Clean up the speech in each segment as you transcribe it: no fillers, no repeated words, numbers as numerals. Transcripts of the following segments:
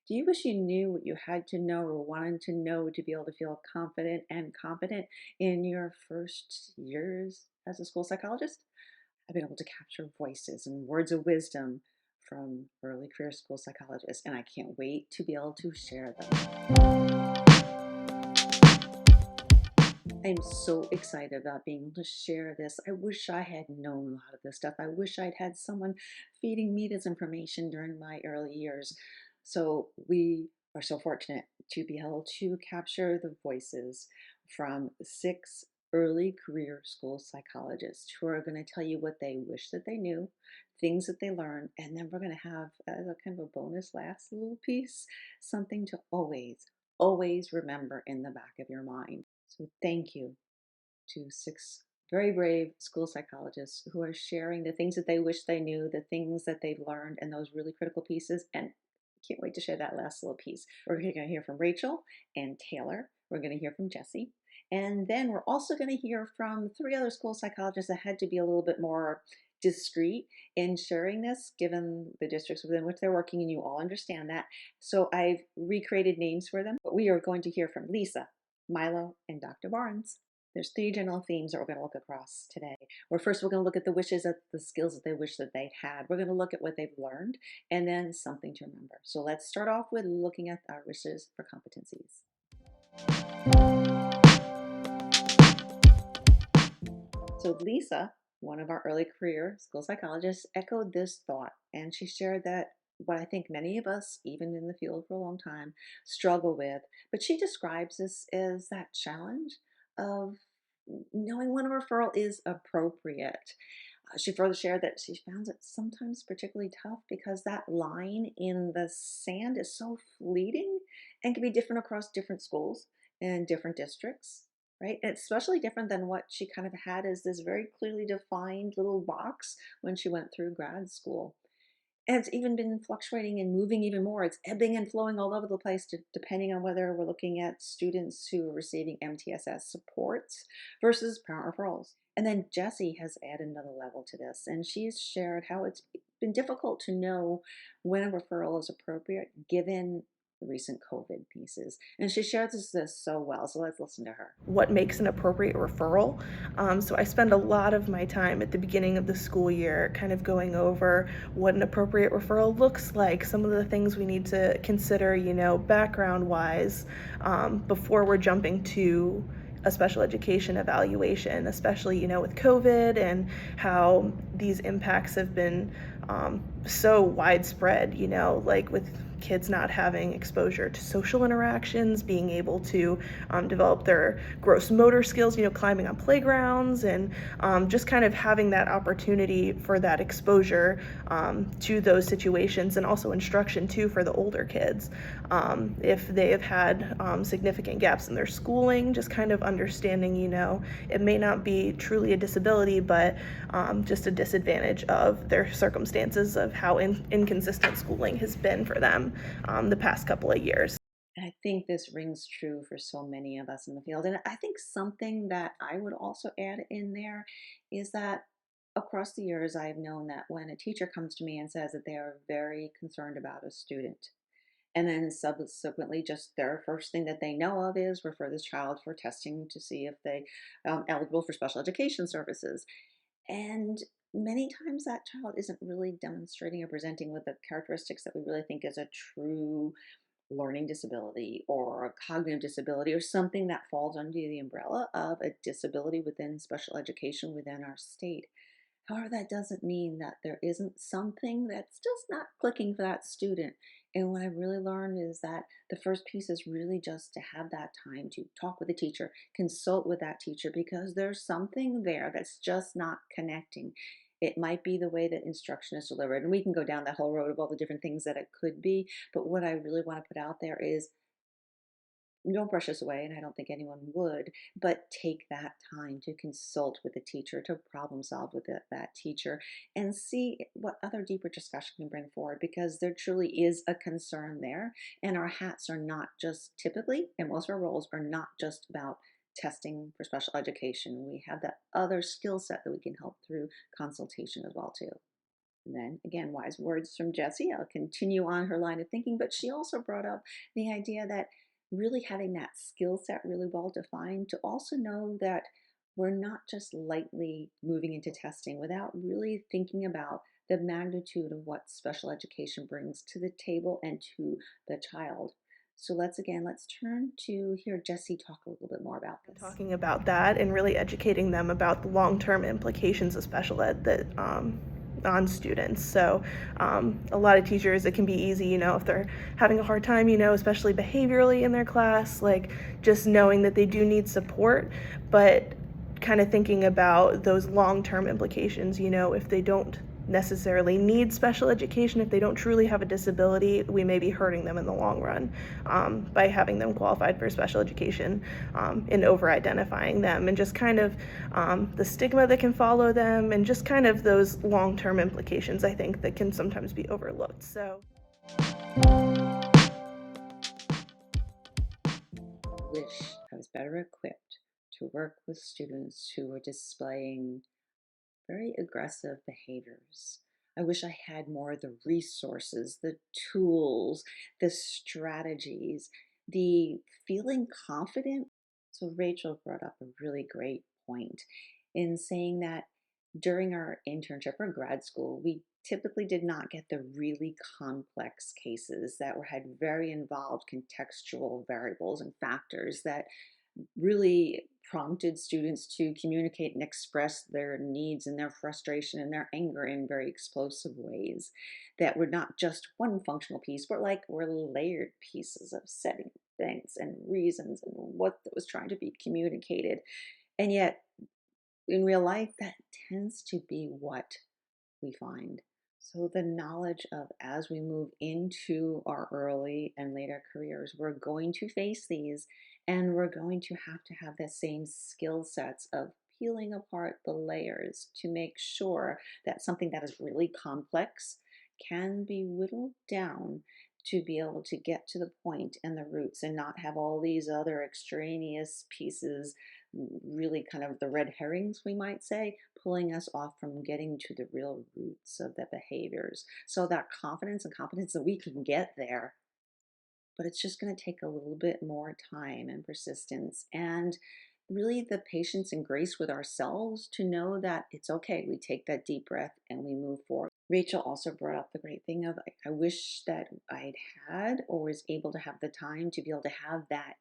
Do you wish you knew what you had to know or wanted to know to be able to feel confident and competent in your first years as a school psychologist? I've been able to capture voices and words of wisdom from early career school psychologists, and I can't wait to be able to share them. I'm so excited about being able to share this. I wish I had known a lot of this stuff. I wish I'd had someone feeding me this information during my early years. So we are so fortunate to be able to capture the voices from 6 early career school psychologists who are going to tell you what they wish that they knew, things that they learned, and then we're going to have as a kind of a bonus last little piece, something to always remember in the back of your mind. So thank you to 6 very brave school psychologists who are sharing the things that they wish they knew, the things that they've learned, and those really critical pieces. And can't wait to share that last little piece. We're going to hear from Rachel and Taylor. We're going to hear from Jesse. And then we're also going to hear from 3 other school psychologists that had to be a little bit more discreet in sharing this, given the districts within which they're working, and you all understand that. So I've recreated names for them. But we are going to hear from Lisa, Milo, and Dr. Barnes. There's 3 general themes that we're going to look across today. Where first we're going to look at the wishes, at the skills that they wish that they'd had. We're going to look at what they've learned, and then something to remember. So let's start off with looking at our wishes for competencies. So Lisa, one of our early career school psychologists, echoed this thought, and she shared that what I think many of us, even in the field for a long time, struggle with. But she describes this as that challenge of knowing when a referral is appropriate. She further shared that she found it sometimes particularly tough because that line in the sand is so fleeting and can be different across different schools and different districts, right? And it's especially different than what she kind of had as this very clearly defined little box when she went through grad school. And it's even been fluctuating and moving even more. It's ebbing and flowing all over the place, depending on whether we're looking at students who are receiving MTSS supports versus parent referrals. And then Jessie has added another level to this, and she's shared how it's been difficult to know when a referral is appropriate given the recent COVID pieces. And she shares this so well, so let's listen to her. What makes an appropriate referral. So I spend a lot of my time at the beginning of the school year kind of going over what an appropriate referral looks like, some of the things we need to consider, background wise, before we're jumping to a special education evaluation, especially, with COVID and how these impacts have been so widespread, like with kids not having exposure to social interactions, being able to develop their gross motor skills, climbing on playgrounds, and just kind of having that opportunity for that exposure to those situations, and also instruction too for the older kids. If they have had significant gaps in their schooling, just kind of understanding, it may not be truly a disability, but just a disadvantage of their circumstances of how inconsistent schooling has been for them the past couple of years. And I think this rings true for so many of us in the field. And I think something that I would also add in there is that across the years, I've known that when a teacher comes to me and says that they are very concerned about a student, and then subsequently, just their first thing that they know of is refer this child for testing to see if they eligible for special education services. And many times that child isn't really demonstrating or presenting with the characteristics that we really think is a true learning disability or a cognitive disability or something that falls under the umbrella of a disability within special education within our state. However, that doesn't mean that there isn't something that's just not clicking for that student. And what I really learned is that the first piece is really just to have that time to talk with the teacher, consult with that teacher, because there's something there that's just not connecting. It might be the way that instruction is delivered, and we can go down that whole road of all the different things that it could be. But what I really want to put out there is don't brush this away, and I don't think anyone would, but take that time to consult with the teacher, to problem solve with that teacher, and see what other deeper discussion can bring forward, because there truly is a concern there. And our hats are not just typically, and most of our roles are not just about testing for special education. We have that other skill set that we can help through consultation as well too. And then again, wise words from Jessie. I'll continue on her line of thinking, but she also brought up the idea that really having that skill set really well defined to also know that we're not just lightly moving into testing without really thinking about the magnitude of what special education brings to the table and to the child. So let's turn to hear Jessie talk a little bit more about this. Talking about that and really educating them about the long-term implications of special ed that on students. So a lot of teachers, it can be easy, if they're having a hard time, especially behaviorally in their class, like just knowing that they do need support, but kind of thinking about those long-term implications, if they don't necessarily need special education, if they don't truly have a disability, we may be hurting them in the long run by having them qualified for special education and over identifying them, and just kind of the stigma that can follow them, and just kind of those long term implications, I think, that can sometimes be overlooked. So Wish I was better equipped to work with students who were displaying very aggressive behaviors. I wish I had more of the resources, the tools, the strategies, the feeling confident. So, Rachel brought up a really great point in saying that during our internship or grad school, we typically did not get the really complex cases that had very involved contextual variables and factors that really prompted students to communicate and express their needs and their frustration and their anger in very explosive ways that were not just one functional piece, but like were layered pieces of setting things and reasons and what was trying to be communicated. And yet, in real life, that tends to be what we find. So, the knowledge of as we move into our early and later careers, we're going to face these and we're going to have the same skill sets of peeling apart the layers to make sure that something that is really complex can be whittled down to be able to get to the point and the roots and not have all these other extraneous pieces, really kind of the red herrings, we might say, pulling us off from getting to the real roots of the behaviors. So that confidence and competence that we can get there, but it's just going to take a little bit more time and persistence and really the patience and grace with ourselves to know that it's okay. We take that deep breath and we move forward. Rachel also brought up the great thing of I wish that I'd had or was able to have the time to be able to have that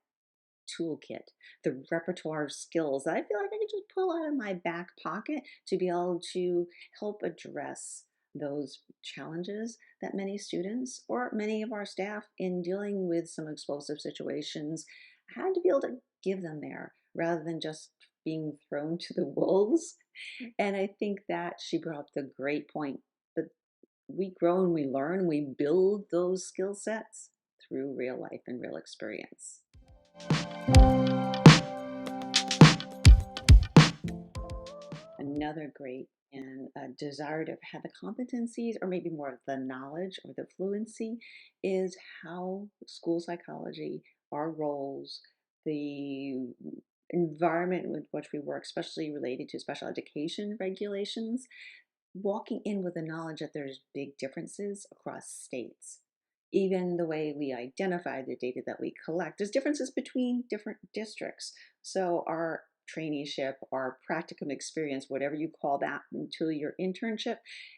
toolkit, the repertoire of skills that I feel like I could just pull out of my back pocket to be able to help address those challenges that many students or many of our staff in dealing with some explosive situations had to be able to give them there rather than just being thrown to the wolves. And I think that she brought up the great point that we grow and we learn and we build those skill sets through real life and real experience. Another great and a desire to have the competencies or maybe more of the knowledge or the fluency is how school psychology, our roles, the environment with which we work, especially related to special education regulations, walking in with the knowledge that there's big differences across states. Even the way we identify the data that we collect, there's differences between different districts. So our traineeship, our practicum experience, whatever you call that until your internship,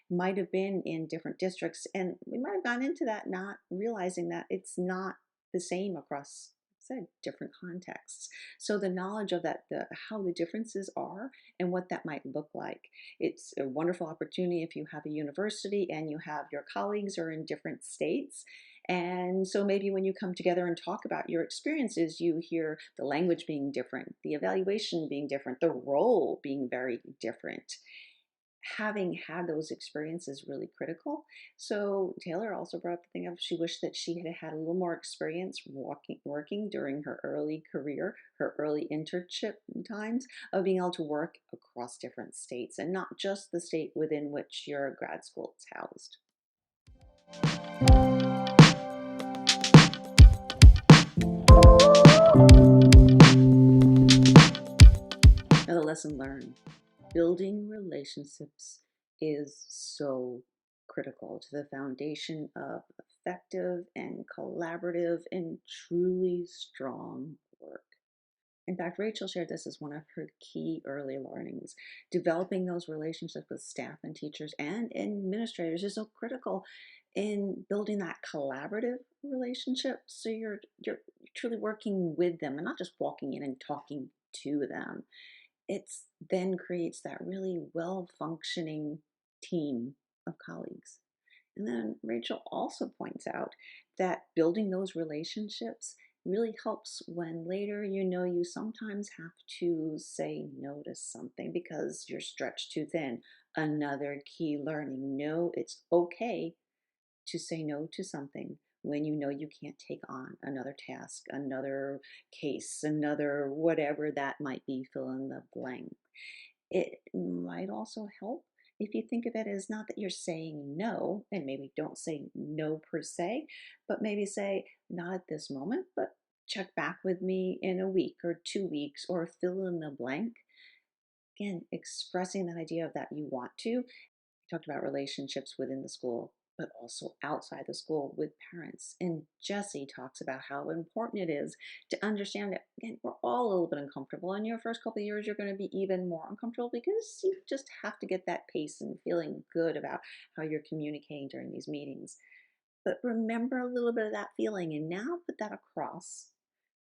might have been in different districts. And we might have gone into that not realizing that it's not the same across said different contexts. So the knowledge of that, the how the differences are and what that might look like, it's a wonderful opportunity if you have a university and you have your colleagues are in different states. And so maybe when you come together and talk about your experiences, you hear the language being different, the evaluation being different, the role being very different. Having had those experiences really critical. So Taylor also brought up the thing of she wished that she had had a little more experience working during her early career, her early internship times of being able to work across different states and not just the state within which your grad school is housed. Now the lesson learned. Building relationships is so critical to the foundation of effective and collaborative and truly strong work. In fact, Rachel shared this as one of her key early learnings. Developing those relationships with staff and teachers and administrators is so critical in building that collaborative relationship. So you're truly working with them and not just walking in and talking to them. It's then creates that really well functioning team of colleagues. And then Rachel also points out that building those relationships really helps when later you sometimes have to say no to something because you're stretched too thin. Another key learning: no, it's okay to say no to something when you know you can't take on another task, another case, another whatever that might be, fill in the blank. It might also help if you think of it as not that you're saying no, and maybe don't say no per se, but maybe say, not at this moment, but check back with me in a week or 2 weeks, or fill in the blank. Again, expressing that idea of that you want to. Talked about relationships within the school, but also outside the school with parents. And Jesse talks about how important it is to understand that, again, we're all a little bit uncomfortable. In your first couple of years, you're going to be even more uncomfortable because you just have to get that pace and feeling good about how you're communicating during these meetings. But remember a little bit of that feeling and now put that across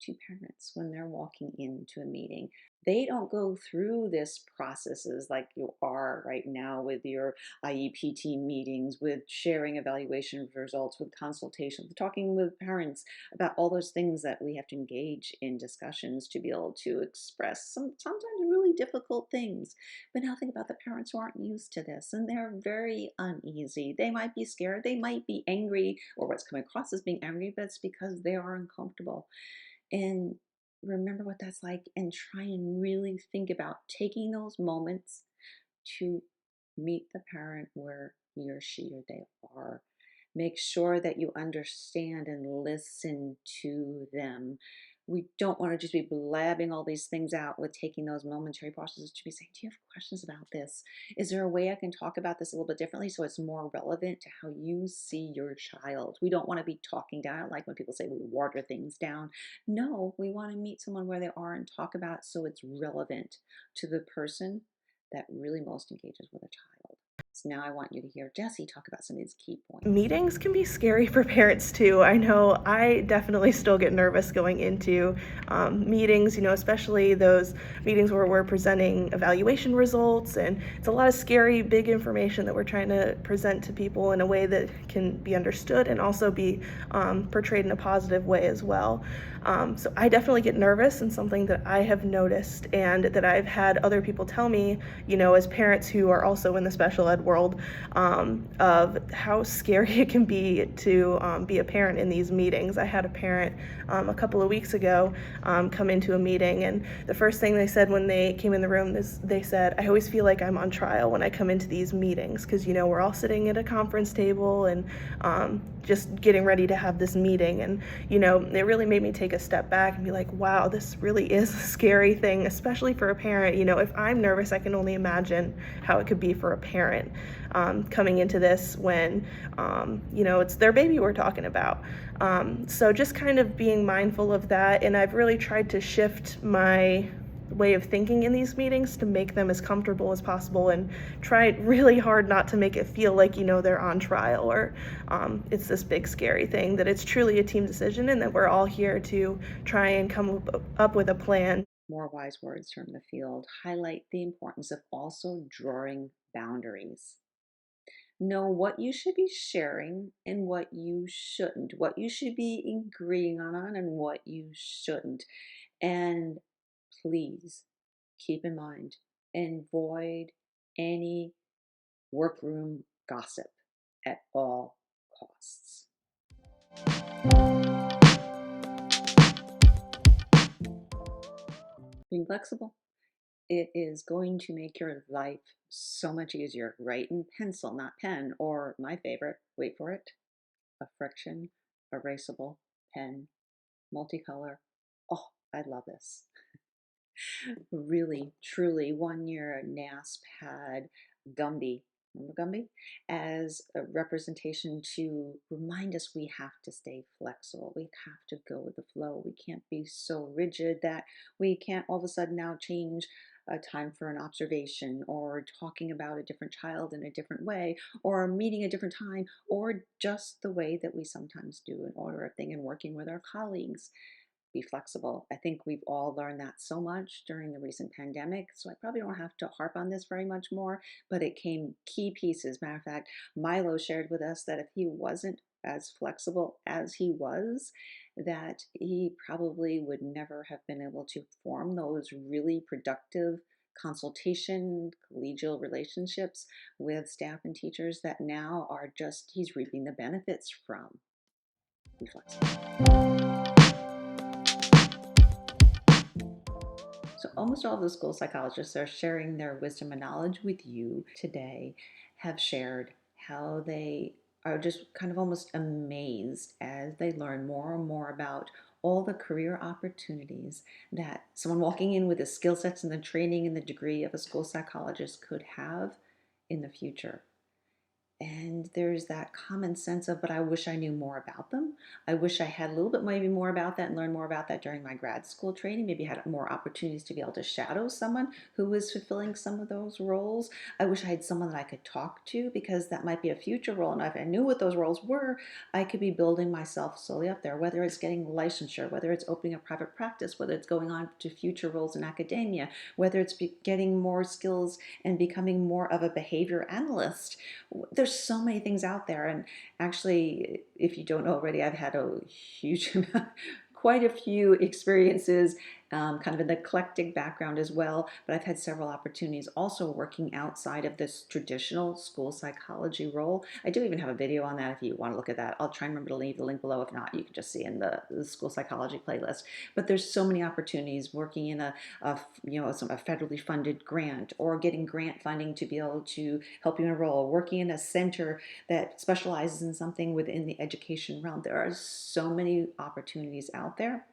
to parents when they're walking into a meeting. They don't go through this processes like you are right now with your IEPT meetings, with sharing evaluation results, with consultations, talking with parents about all those things that we have to engage in discussions to be able to express sometimes really difficult things. But now think about the parents who aren't used to this and they're very uneasy. They might be scared, they might be angry, or what's coming across as being angry, but it's because they are uncomfortable. And remember what that's like and try and really think about taking those moments to meet the parent where he or she or they are. Make sure that you understand and listen to them. We don't want to just be blabbing all these things out with taking those momentary pauses to be saying, do you have questions about this? Is there a way I can talk about this a little bit differently so it's more relevant to how you see your child? We don't want to be talking down, like when people say we water things down. No, we want to meet someone where they are and talk about it so it's relevant to the person that really most engages with a child. So now I want you to hear Jesse talk about some of these key points. Meetings can be scary for parents too. I know I definitely still get nervous going into meetings, especially those meetings where we're presenting evaluation results, and it's a lot of scary, big information that we're trying to present to people in a way that can be understood and also be portrayed in a positive way as well. So I definitely get nervous, and something that I have noticed and that I've had other people tell me, as parents who are also in the special ed world, of how scary it can be a parent in these meetings. I had a parent a couple of weeks ago come into a meeting, and the first thing they said when they came in the room is they said, I always feel like I'm on trial when I come into these meetings because, we're all sitting at a conference table and just getting ready to have this meeting. And, it really made me take a step back and be like, wow, this really is a scary thing, especially for a parent. If I'm nervous, I can only imagine how it could be for a parent coming into this when, it's their baby we're talking about. So just kind of being mindful of that. And I've really tried to shift my way of thinking in these meetings to make them as comfortable as possible and try really hard not to make it feel like, they're on trial or it's this big scary thing, that it's truly a team decision and that we're all here to try and come up with a plan. More wise words from the field highlight the importance of also drawing boundaries. Know what you should be sharing and what you shouldn't, what you should be agreeing on and what you shouldn't. And please keep in mind, avoid any workroom gossip at all costs. Being flexible, it is going to make your life so much easier. Write in pencil, not pen, or my favorite, wait for it, a friction erasable pen, multicolor. Oh, I love this. Really, truly, one year NASP had Gumby remember Gumby, as a representation to remind us we have to stay flexible. We have to go with the flow. We can't be so rigid that we can't all of a sudden now change a time for an observation or talking about a different child in a different way or meeting a different time or just the way that we sometimes do an order of thing and working with our colleagues. Be flexible. I think we've all learned that so much during the recent pandemic. So I probably don't have to harp on this very much more, but it came key pieces. Matter of fact, Milo shared with us that if he wasn't as flexible as he was, that he probably would never have been able to form those really productive consultation, collegial relationships with staff and teachers that now are just, he's reaping the benefits from. Be flexible. So, almost all of the school psychologists are sharing their wisdom and knowledge with you today, have shared how they are just kind of almost amazed as they learn more and more about all the career opportunities that someone walking in with the skill sets and the training and the degree of a school psychologist could have in the future. And there's that common sense of, but I wish I knew more about them. I wish I had a little bit maybe more about that and learned more about that during my grad school training. Maybe had more opportunities to be able to shadow someone who was fulfilling some of those roles. I wish I had someone that I could talk to because that might be a future role. And if I knew what those roles were, I could be building myself slowly up there, whether it's getting licensure, whether it's opening a private practice, whether it's going on to future roles in academia, whether it's getting more skills and becoming more of a behavior analyst. There's so many things out there. And actually, if you don't know already, I've had a huge amount, quite a few experiences, kind of an eclectic background as well. But I've had several opportunities also working outside of this traditional school psychology role. I do even have a video on that if you want to look at that. I'll try and remember to leave the link below. If not, you can just see in the school psychology playlist. But there's so many opportunities working in a federally funded grant or getting grant funding to be able to help you enroll, working in a center that specializes in something within the education realm. There are so many opportunities out there.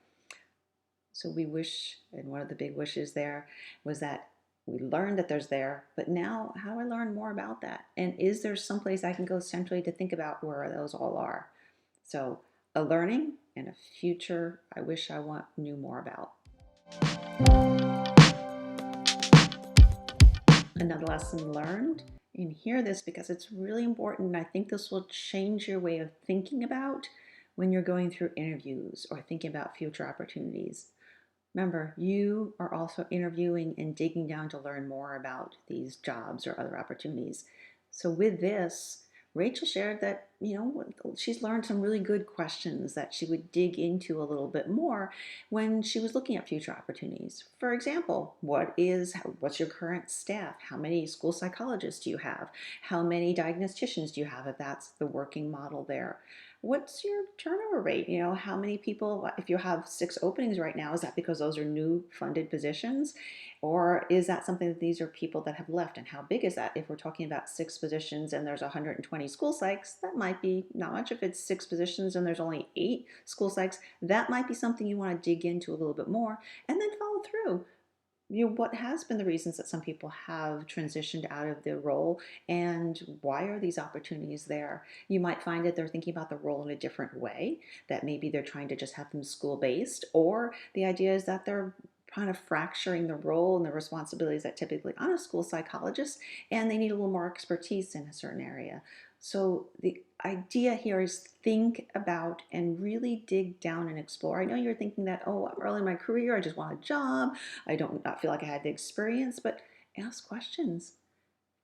So we wish, and one of the big wishes there was that we learned that there's there, but now how do I learn more about that? And is there someplace I can go centrally to think about where those all are? So a learning and a future I wish knew more about. Another lesson learned, and hear this because it's really important. And I think this will change your way of thinking about when you're going through interviews or thinking about future opportunities. Remember, you are also interviewing and digging down to learn more about these jobs or other opportunities. So with this, Rachel shared that, she's learned some really good questions that she would dig into a little bit more when she was looking at future opportunities. For example, what's your current staff? How many school psychologists do you have? How many diagnosticians do you have if that's the working model there? What's your turnover rate? How many people, if you have 6 openings right now, is that because those are new funded positions? Or is that something that these are people that have left? And how big is that? If we're talking about 6 positions and there's 120 school psychs, that might be not much. If it's 6 positions and there's only 8 school psychs, that might be something you want to dig into a little bit more and then follow through. What has been the reasons that some people have transitioned out of their role and why are these opportunities there? You might find that they're thinking about the role in a different way, that maybe they're trying to just have them school-based, or the idea is that they're kind of fracturing the role and the responsibilities that typically on a school psychologist, and they need a little more expertise in a certain area. So the idea here is think about and really dig down and explore. I know you're thinking that, oh, early in my career, I just want a job. I don't not feel like I had the experience, but ask questions.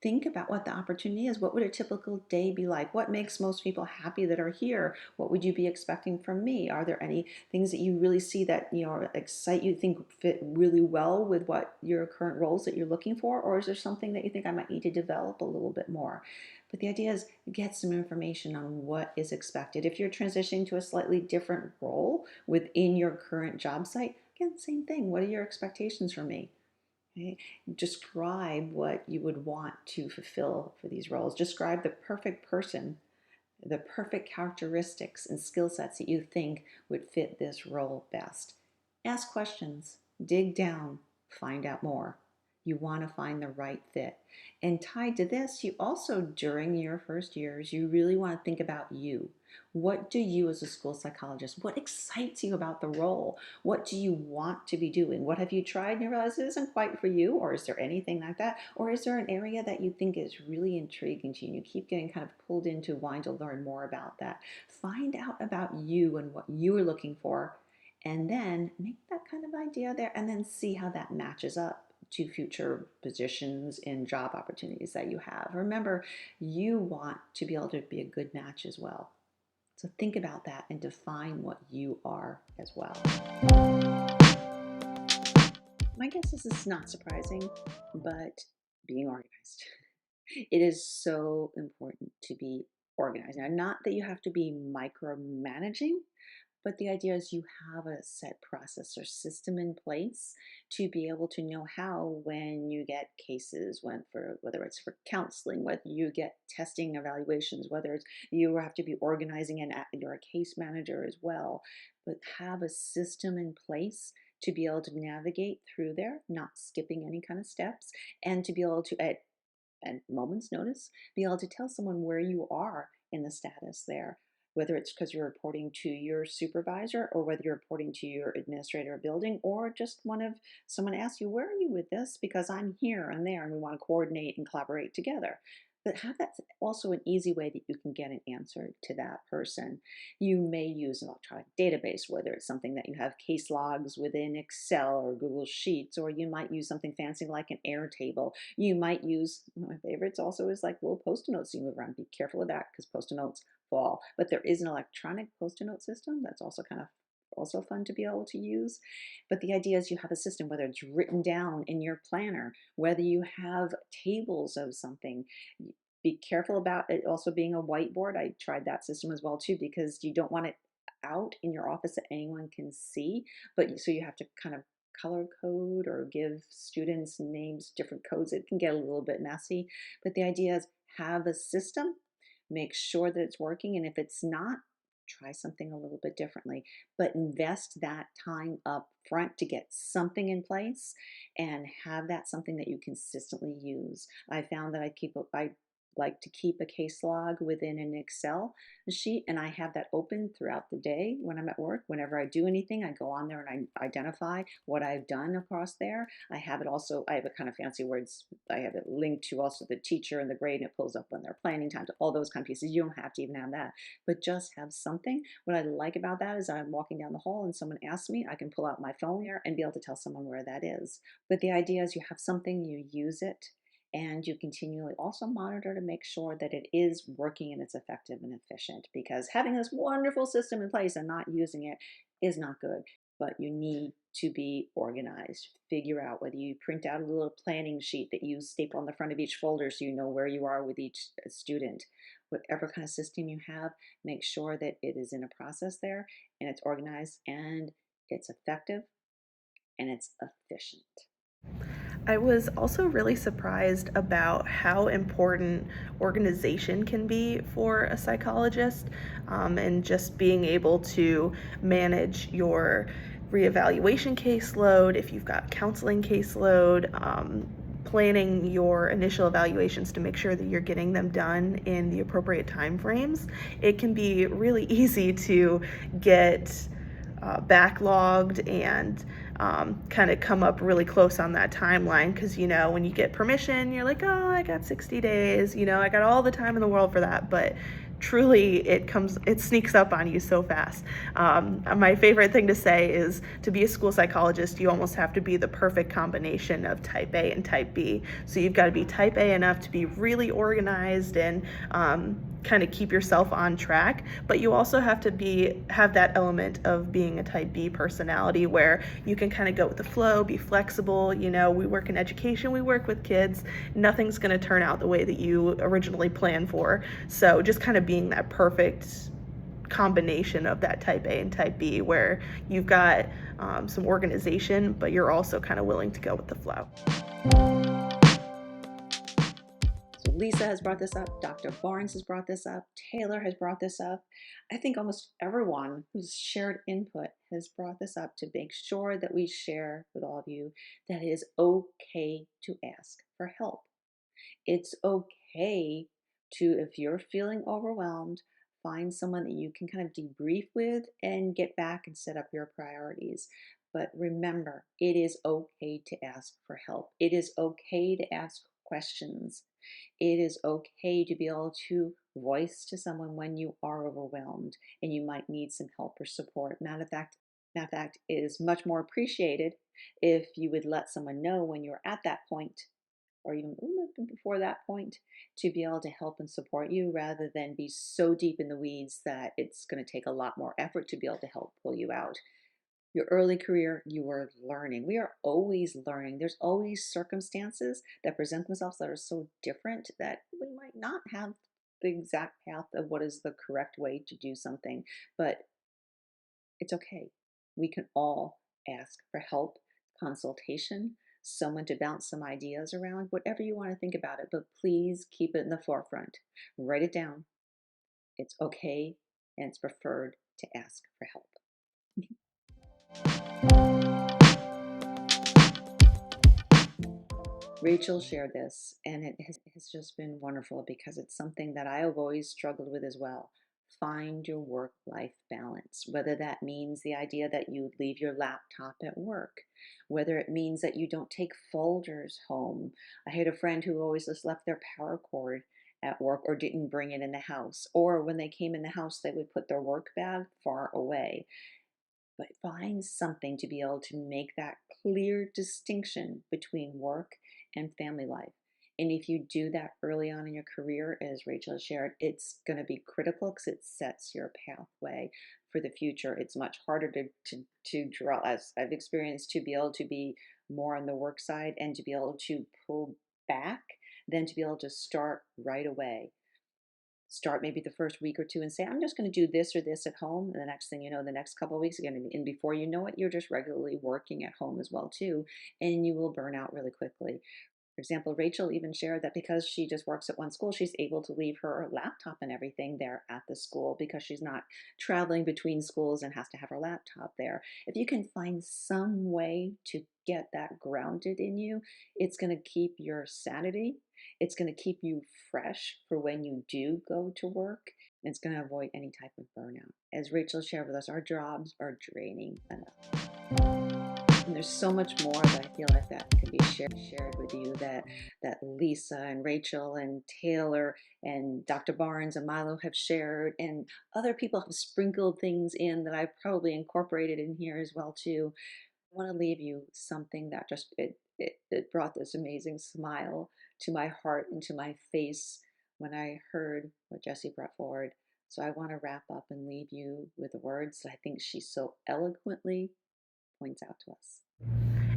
Think about what the opportunity is. What would a typical day be like? What makes most people happy that are here? What would you be expecting from me? Are there any things that you really see that excite you, think fit really well with what your current roles that you're looking for? Or is there something that you think I might need to develop a little bit more? But the idea is get some information on what is expected. If you're transitioning to a slightly different role within your current job site, again, same thing. What are your expectations from me? Okay? Describe what you would want to fulfill for these roles. Describe the perfect person, the perfect characteristics and skill sets that you think would fit this role best. Ask questions, dig down, find out more. You want to find the right fit. And tied to this, you also, during your first years, you really want to think about you. What do you as a school psychologist, what excites you about the role? What do you want to be doing? What have you tried and you realize it isn't quite for you? Or is there anything like that? Or is there an area that you think is really intriguing to you and you keep getting kind of pulled into wanting to learn more about that? Find out about you and what you are looking for, and then make that kind of idea there, and then see how that matches up to future positions and job opportunities that you have. Remember, you want to be able to be a good match as well. So think about that and define what you are as well. My guess is this is not surprising, but being organized. It is so important to be organized. Now, not that you have to be micromanaging, but the idea is you have a set process or system in place to be able to know how, when you get cases, whether it's for counseling, whether you get testing evaluations, whether it's you have to be organizing and you're a case manager as well, but have a system in place to be able to navigate through there, not skipping any kind of steps, and to be able to, at moment's notice, be able to tell someone where you are in the status there, whether it's because you're reporting to your supervisor or whether you're reporting to your administrator of building, or just someone asks you, where are you with this? Because I'm here and there and we want to coordinate and collaborate together. But have that also an easy way that you can get an answer to that person. You may use an electronic database, whether it's something that you have case logs within Excel or Google Sheets, or you might use something fancy like an Airtable. You might use, one of my favorites also is like little Post-it notes you move around. Be careful with that because Post-it notes fall. But there is an electronic Post-it note system that's also kind of also fun to be able to use. But the idea is you have a system, whether it's written down in your planner, whether you have tables of something. Be careful about it also being a whiteboard. I tried that system as well too, because you don't want it out in your office that anyone can see, but so you have to kind of color code or give students names, different codes. It can get a little bit messy, but the idea is have a system, make sure that it's working, and if it's not, try something a little bit differently, but invest that time up front to get something in place and have that something that you consistently use. I found that I like to keep a case log within an Excel sheet, and I have that open throughout the day when I'm at work. Whenever I do anything, I go on there and I identify what I've done across there. I have it also, I have a kind of fancy words. I have it linked to also the teacher and the grade, and it pulls up when they're planning times, all those kind of pieces. You don't have to even have that, but just have something. What I like about that is I'm walking down the hall and someone asks me, I can pull out my phone here and be able to tell someone where that is. But the idea is you have something, you use it, and you continually also monitor to make sure that it is working and it's effective and efficient, because having this wonderful system in place and not using it is not good. But you need to be organized. Figure out whether you print out a little planning sheet that you staple on the front of each folder so you know where you are with each student. Whatever kind of system you have, make sure that it is in a process there and it's organized and it's effective and it's efficient. I was also really surprised about how important organization can be for a psychologist, and just being able to manage your reevaluation caseload, if you've got counseling caseload, planning your initial evaluations to make sure that you're getting them done in the appropriate time frames. It can be really easy to get backlogged and kind of come up really close on that timeline, because when you get permission, you're like, oh, I got 60 days, I got all the time in the world for that. But truly it sneaks up on you so fast. My favorite thing to say is, to be a school psychologist, you almost have to be the perfect combination of type A and type B. So you've got to be type A enough to be really organized and kind of keep yourself on track, but you also have to have that element of being a type B personality, where you can kind of go with the flow, be flexible. We work in education, we work with kids, nothing's going to turn out the way that you originally planned for. So just kind of being that perfect combination of that type A and type B, where you've got some organization, but you're also kind of willing to go with the flow. So Lisa has brought this up, Dr. Barnes has brought this up, Taylor has brought this up. I think almost everyone who's shared input has brought this up to make sure that we share with all of you that it is okay to ask for help. It's okay to, if you're feeling overwhelmed, find someone that you can kind of debrief with and get back and set up your priorities. But remember, it is okay to ask for help. It is okay to ask questions. It is okay to be able to voice to someone when you are overwhelmed and you might need some help or support. Matter of fact, it is much more appreciated if you would let someone know when you're at that point or even before that point to be able to help and support you rather than be so deep in the weeds that it's going to take a lot more effort to be able to help pull you out. Your early career, you were learning. We are always learning. There's always circumstances that present themselves that are so different that we might not have the exact path of what is the correct way to do something, but it's okay. We can all ask for help, consultation, someone to bounce some ideas around, whatever you want to think about it, but please keep it in the forefront. Write it down. It's okay and it's preferred to ask for help. Rachel shared this, and it has just been wonderful because it's something that I have always struggled with as well. Find your work life balance, whether that means the idea that you leave your laptop at work, whether it means that you don't take folders home. I had a friend who always just left their power cord at work or didn't bring it in the house, or when they came in the house, they would put their work bag far away. But find something to be able to make that clear distinction between work and family life. And if you do that early on in your career, as Rachel has shared, it's going to be critical because it sets your pathway for the future. It's much harder to draw, as I've experienced, to be able to be more on the work side and to be able to pull back than to be able to start right away. Start maybe the first week or two and say, I'm just going to do this or this at home. And the next thing you know, the next couple of weeks, again, and before you know it, you're just regularly working at home as well too, and you will burn out really quickly. For example, Rachel even shared that because she just works at one school, she's able to leave her laptop and everything there at the school because she's not traveling between schools and has to have her laptop there. If you can find some way to get that grounded in you, it's going to keep your sanity. It's going to keep you fresh for when you do go to work. And it's going to avoid any type of burnout. As Rachel shared with us, our jobs are draining enough. And there's so much more that I feel like that can be shared with you that Lisa and Rachel and Taylor and Dr. Barnes and Milo have shared, and other people have sprinkled things in that I've probably incorporated in here as well too. I want to leave you something that just it brought this amazing smile to my heart and to my face when I heard what Jessie brought forward. So I want to wrap up and leave you with the words that I think she so eloquently points out to us.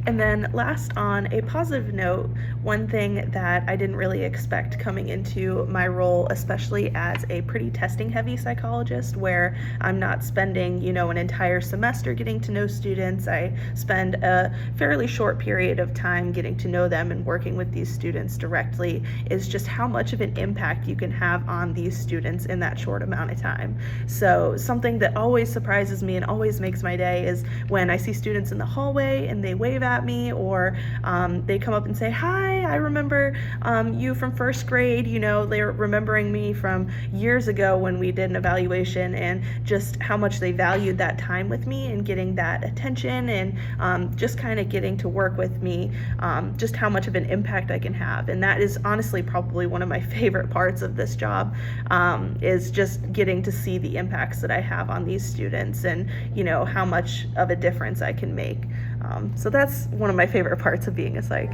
And then last, on a positive note, one thing that I didn't really expect coming into my role, especially as a pretty testing heavy psychologist, where I'm not spending, an entire semester getting to know students. I spend a fairly short period of time getting to know them and working with these students directly, is just how much of an impact you can have on these students in that short amount of time. So something that always surprises me and always makes my day is when I see students in the hallway and they wave at me, or they come up and say, hi, I remember you from first grade. They're remembering me from years ago when we did an evaluation, and just how much they valued that time with me and getting that attention, and just kind of getting to work with me, just how much of an impact I can have. And that is honestly probably one of my favorite parts of this job, is just getting to see the impacts that I have on these students, and how much of a difference I can make. So that's one of my favorite parts of being a psych.